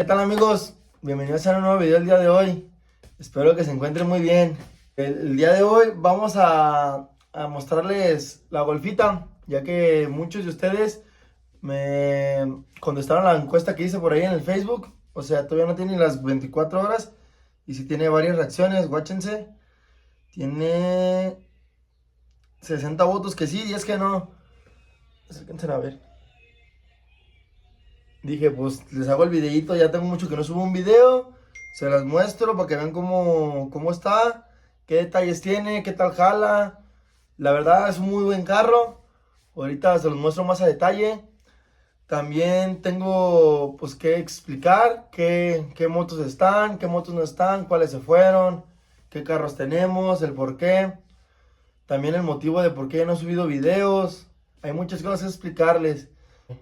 tal amigos? Bienvenidos a un nuevo video el día de hoy. Espero que se encuentren muy bien. El día de hoy vamos a mostrarles la golfita, ya que muchos de ustedes me contestaron la encuesta que hice por ahí en el Facebook. O sea, todavía no tiene ni las 24 horas y sí tiene varias reacciones, guáchense. Tiene 60 votos que sí, 10 que no. Acérquense a ver. Dije, pues les hago el videito, ya tengo mucho que no subo un video. Se las muestro para que vean cómo está, qué detalles tiene, qué tal jala. La verdad es un muy buen carro. Ahorita se los muestro más a detalle. También tengo pues que explicar qué motos están, qué motos no están, cuáles se fueron, qué carros tenemos, el por qué. También el motivo de por qué no he subido videos. Hay muchas cosas que explicarles.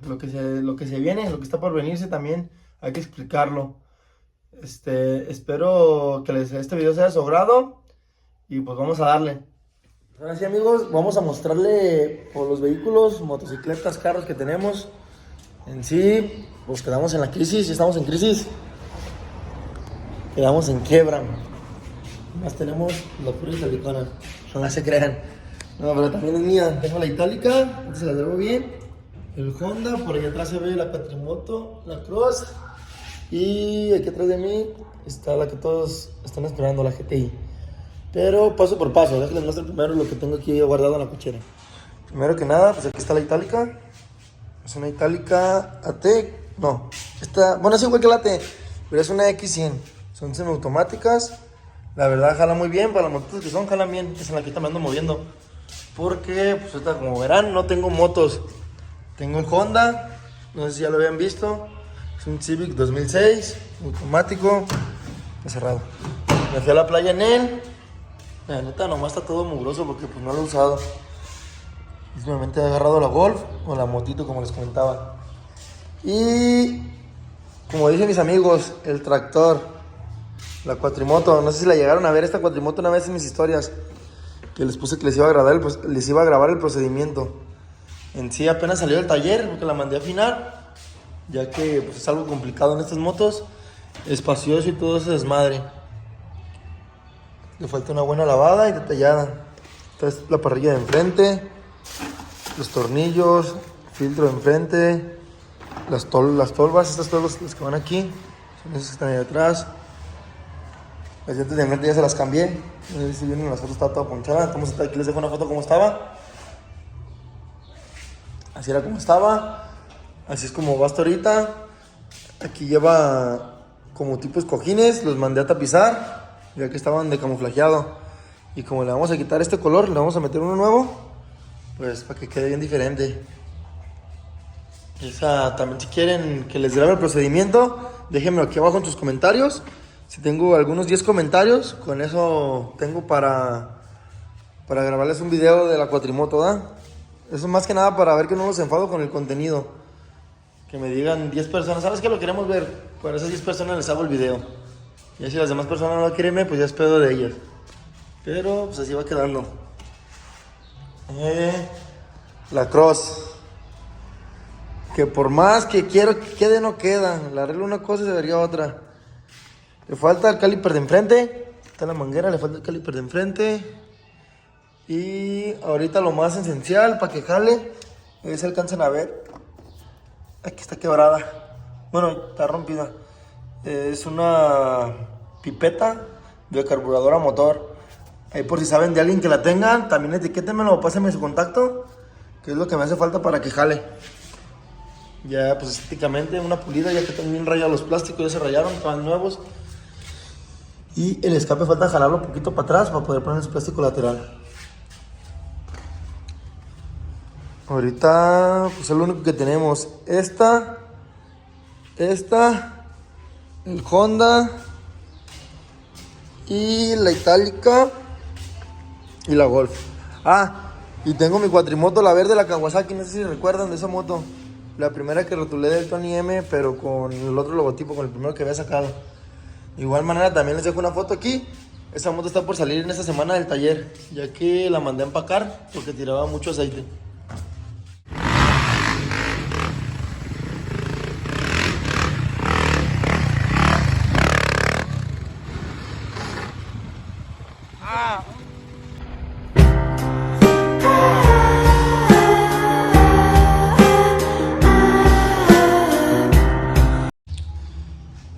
Lo que se viene, lo que está por venirse también hay que explicarlo. Espero que este video sea de su agrado y pues vamos a darle. Ahora sí amigos, vamos a mostrarle por los vehículos, motocicletas, carros que tenemos. En sí, pues quedamos en la crisis, estamos en crisis. Quedamos en quiebra. Más tenemos los puros de Licona, no se crean. No, pero también es mía. Tengo la itálica, se la debo bien. El Honda, por allá atrás se ve la Cuatrimoto, la Cross. Y aquí atrás de mí está la que todos están esperando, la GTI. Pero paso por paso, déjenles muestro primero lo que tengo aquí guardado en la cochera. Primero que nada, pues aquí está la itálica. Es una itálica AT. No, bueno, es igual que la AT, pero es una X100. Son semiautomáticas. La verdad jala muy bien, para las motos que son, jalan bien. Es en la que me ando moviendo. Porque, pues ahorita como verán, no tengo motos. Tengo el Honda, no sé si ya lo habían visto. Es un Civic 2006, automático, cerrado. Me fui a la playa en él. La neta nomás está todo mugroso porque pues no lo he usado. Últimamente he agarrado la Golf o la motito como les comentaba. Y como dicen mis amigos, el tractor, la Cuatrimoto. No sé si la llegaron a ver esta Cuatrimoto una vez en mis historias, que les puse que les iba a grabar el procedimiento. En sí apenas salió del taller porque la mandé a afinar, ya que pues, es algo complicado en estas motos, espacioso y todo ese desmadre. Le falta una buena lavada y detallada. Esta es la parrilla de enfrente, los tornillos, filtro de enfrente, las tolvas, estas tolvas las que van aquí, son esas que están ahí atrás. Las llantas de enfrente ya se las cambié, no sé si vienen las fotos, está toda ponchada. Aquí les dejo una foto como estaba. Así era como estaba, así es como va hasta ahorita. Aquí lleva como tipos cojines, los mandé a tapizar, ya que estaban de camuflajeado. Y como le vamos a quitar este color, le vamos a meter uno nuevo, pues para que quede bien diferente. También si quieren que les grabe el procedimiento, déjenmelo aquí abajo en sus comentarios. Si tengo algunos 10 comentarios, con eso tengo para grabarles un video de la Cuatrimoto, ¿da? Eso más que nada para ver que no los enfado con el contenido. Que me digan 10 personas, ¿sabes qué? Lo queremos ver. Para esas 10 personas les hago el video. Y si las demás personas no lo quieren ver, pues ya es pedo de ellas. Pero pues así va quedando. La Cross. Que por más que quiero que quede, no queda. Le arreglo una cosa y se vería otra. Le falta el caliper de enfrente. Está la manguera, le falta el caliper de enfrente. Y ahorita lo más esencial para que jale, se alcanzan a ver, aquí está quebrada, bueno, está rompida. Es una pipeta de carburador a motor. Ahí por si saben de alguien que la tengan, también etiquétenmelo o pásenme su contacto, que es lo que me hace falta para que jale. Ya pues estéticamente una pulida, ya que también rayados los plásticos, ya se rayaron, estaban nuevos. Y el escape falta jalarlo un poquito para atrás para poder poner el plástico lateral. Ahorita, pues es lo único que tenemos. Esta, el Honda y la itálica y la Golf. Y tengo mi Cuatrimoto, la verde, la Kawasaki, no sé si recuerdan de esa moto. La primera que rotulé del Tony M, pero con el otro logotipo, con el primero que había sacado. De igual manera también les dejo una foto aquí. Esa moto está por salir en esta semana del taller, ya que la mandé a empacar porque tiraba mucho aceite.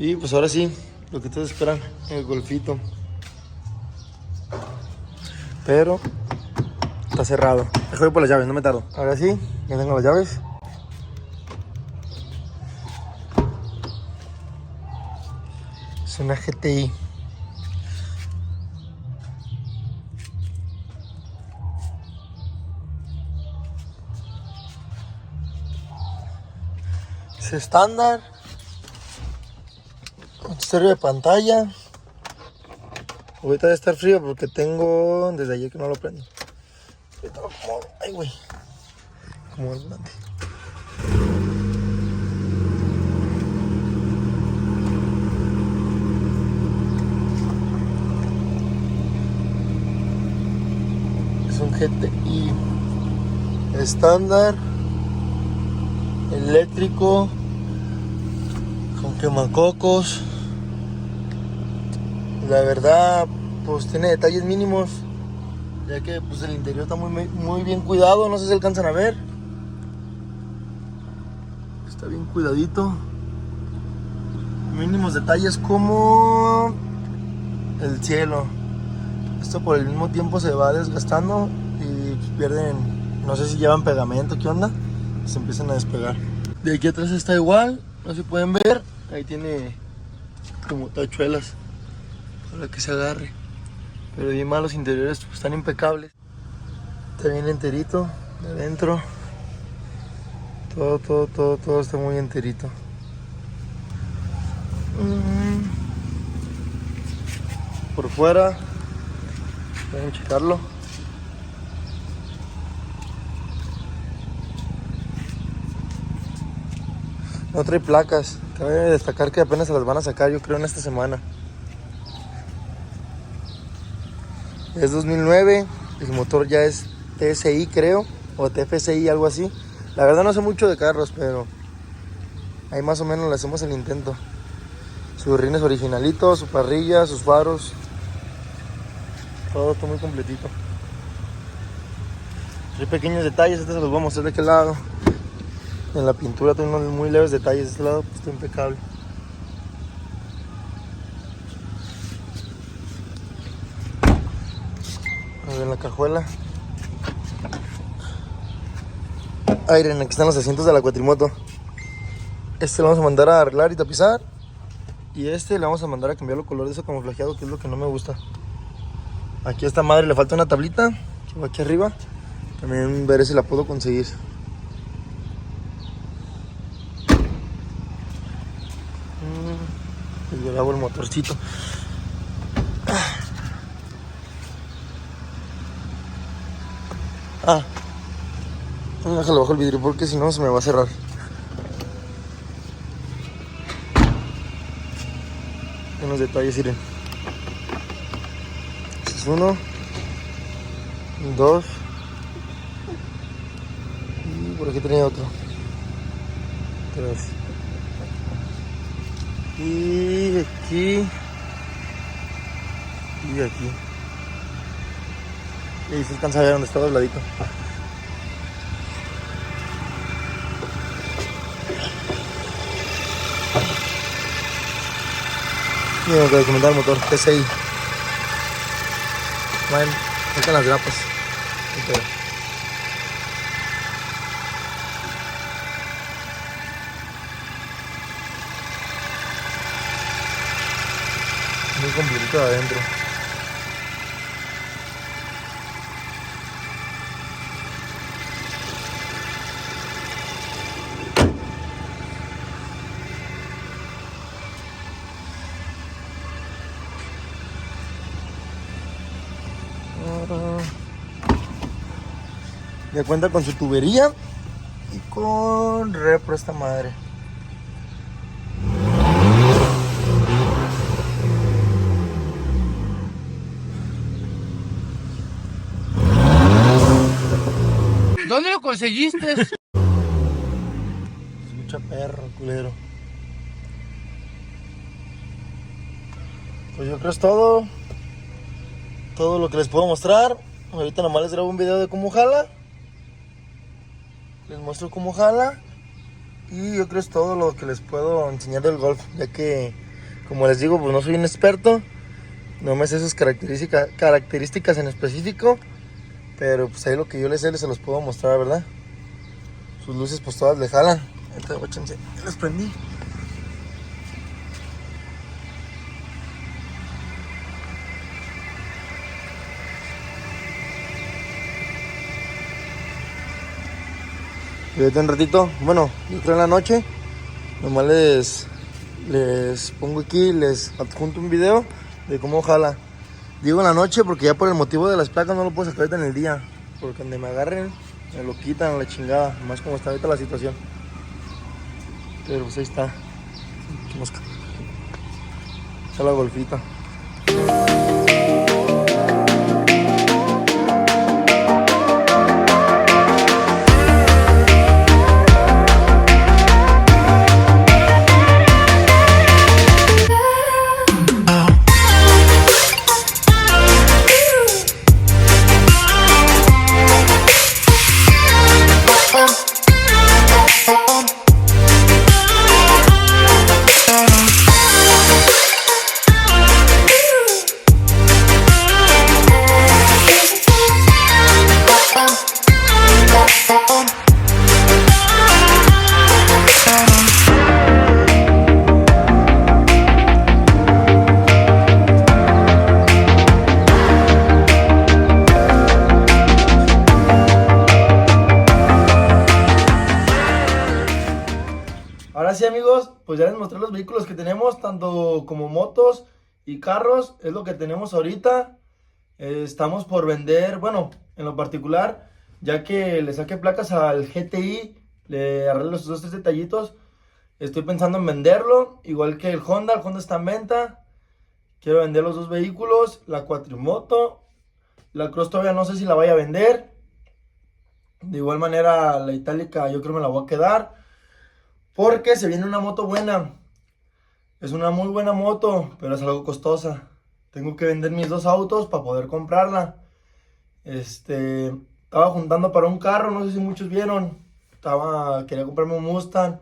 Y pues ahora sí, lo que ustedes esperan, el golfito. Pero está cerrado. Dejo ir por las llaves, no me tardo. Ahora sí, ya tengo las llaves. Es una GTI. Es estándar. Estéreo de pantalla. Ahorita debe estar frío porque tengo desde ayer que no lo prendo. Ahorita lo acomodo. Ay, güey. Como el volante. Es un GTI estándar, eléctrico, con quemacocos. La verdad, pues tiene detalles mínimos, ya que pues el interior está muy bien cuidado. No sé si alcanzan a ver. Está bien cuidadito. Mínimos detalles como el cielo. Esto por el mismo tiempo se va desgastando y pues pierden, no sé si llevan pegamento, qué onda, se empiezan a despegar. De aquí atrás está igual, no se pueden ver, ahí tiene como tachuelas para que se agarre. Pero bien mal, los interiores pues, están impecables. Está bien enterito de adentro. Todo está muy enterito. Por fuera, pueden checarlo. No trae placas. Cabe destacar que apenas se las van a sacar, yo creo, en esta semana. Es 2009, el motor ya es TSI, creo, o TFSI, algo así. La verdad no sé mucho de carros, pero ahí más o menos le hacemos el intento. Sus rines originalitos, su parrilla, sus faros. Todo está muy completito. Hay pequeños detalles, estos se los voy a mostrar de aquel lado. En la pintura tengo unos muy leves detalles, de este lado pues, está impecable. A ver, en la cajuela. Aire, aquí están los asientos de la cuatrimoto. Este lo vamos a mandar a arreglar y tapizar. Y este le vamos a mandar a cambiarlo color de eso camuflajeado, que es lo que no me gusta. Aquí a esta madre le falta una tablita, que va aquí arriba. También veré si la puedo conseguir. Y yo le hago el motorcito. Déjale bajo el vidrio porque si no se me va a cerrar. Unos detalles, miren. Este es uno, dos, y por aquí tenía otro. Tres. Y aquí. Y aquí. Y ahí se alcanza a ver donde está dobladito. Y tengo que documentar el motor, TSI. Bueno, ahí están las grapas. Muy complicado adentro. Ya cuenta con su tubería y con repro esta madre. ¿Dónde lo conseguiste? Es mucha perro, culero. Pues yo creo que es todo lo que les puedo mostrar. Ahorita nomás les grabo un video de cómo jala. Les muestro cómo jala. Y yo creo que es todo lo que les puedo enseñar del Golf, ya que Como les digo, pues no soy un experto. No me sé sus características en específico. Pero pues ahí lo que yo les sé, se los puedo mostrar, ¿verdad? Sus luces pues todas le jalan. Entonces, guáchense, ya les prendí. Y ahorita un ratito, bueno, yo creo en la noche, nomás les pongo aquí, les adjunto un video de cómo jala. Digo en la noche porque ya por el motivo de las placas no lo puedo sacar ahorita en el día. Porque donde me agarren, me lo quitan a la chingada, más como está ahorita la situación. Pero pues ahí está. Mosca. Está la golfita. Ahora sí, amigos, pues ya les mostré los vehículos que tenemos, tanto como motos y carros, es lo que tenemos ahorita. Estamos por vender, bueno, en lo particular, ya que le saqué placas al GTI, le arreglé los dos, tres detallitos, estoy pensando en venderlo, igual que el Honda está en venta. Quiero vender los dos vehículos, la cuatrimoto, la Cross todavía no sé si la vaya a vender. De igual manera, la itálica yo creo me la voy a quedar. Porque se viene una moto buena. Es una muy buena moto, pero es algo costosa. Tengo que vender mis dos autos para poder comprarla. Estaba juntando para un carro, no sé si muchos vieron. Quería comprarme un Mustang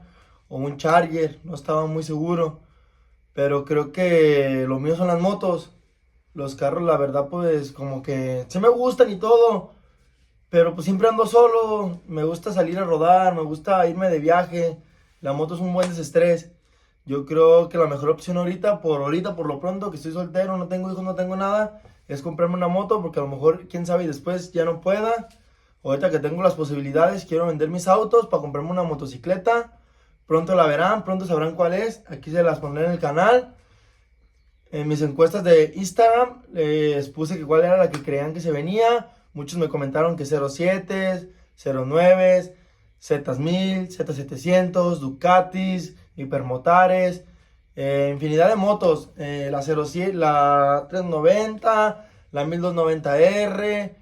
o un Charger, no estaba muy seguro. Pero creo que lo mío son las motos. Los carros, la verdad, pues como que sí me gustan y todo. Pero pues siempre ando solo. Me gusta salir a rodar, me gusta irme de viaje. La moto es un buen desestrés. Yo creo que la mejor opción ahorita, por lo pronto, que estoy soltero, no tengo hijos, no tengo nada, es comprarme una moto, porque a lo mejor, quién sabe, y después ya no pueda. Ahorita que tengo las posibilidades, quiero vender mis autos para comprarme una motocicleta. Pronto la verán, pronto sabrán cuál es. Aquí se las pondré en el canal. En mis encuestas de Instagram les puse que cuál era la que creían que se venía. Muchos me comentaron que 07, 09, Z1000, Z700, Ducatis, Hipermotares, infinidad de motos, la 07, la 390, la 1290R,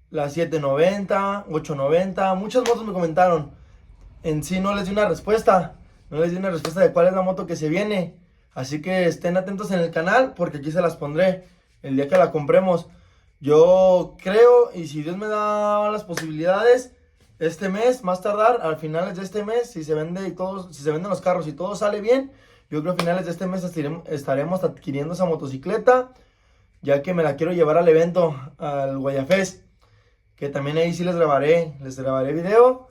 la 790, 890, muchas motos me comentaron. En sí no les di una respuesta, de cuál es la moto que se viene, así que estén atentos en el canal porque aquí se las pondré el día que la compremos. Yo creo, y si Dios me da las posibilidades, este mes, más tardar, al finales de este mes, si se venden los carros y todo sale bien, yo creo que a finales de este mes estaremos adquiriendo esa motocicleta, ya que me la quiero llevar al evento, al Guayafest, que también ahí sí les grabaré video.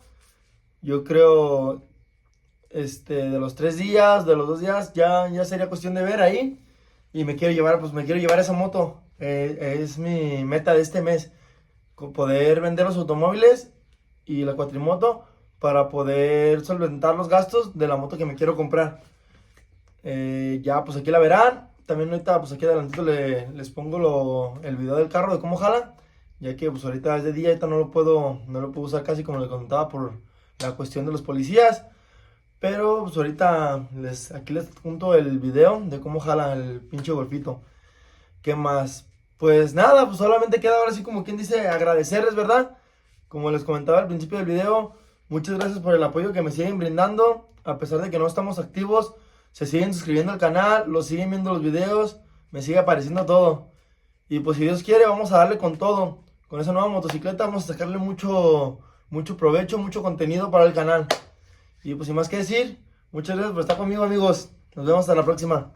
Yo creo, de los 3 días, de los 2 días, ya sería cuestión de ver ahí, y me quiero llevar esa moto. Es mi meta de este mes, poder vender los automóviles y la cuatrimoto para poder solventar los gastos de la moto que me quiero comprar. Ya pues aquí la verán. También ahorita pues aquí adelantito les pongo el video del carro de cómo jala, ya que pues ahorita es de día, ahorita no lo puedo usar casi como les contaba por la cuestión de los policías. Pero pues ahorita aquí les junto el video de cómo jala el pinche golfito. ¿Qué más? Pues nada, pues solamente queda ahora sí, como quien dice, agradecerles, ¿verdad? Como les comentaba al principio del video, muchas gracias por el apoyo que me siguen brindando. A pesar de que no estamos activos, se siguen suscribiendo al canal, lo siguen viendo los videos, me sigue apareciendo todo. Y pues si Dios quiere, vamos a darle con todo. Con esa nueva motocicleta vamos a sacarle mucho provecho, mucho contenido para el canal. Y pues sin más que decir, muchas gracias por estar conmigo, amigos. Nos vemos hasta la próxima.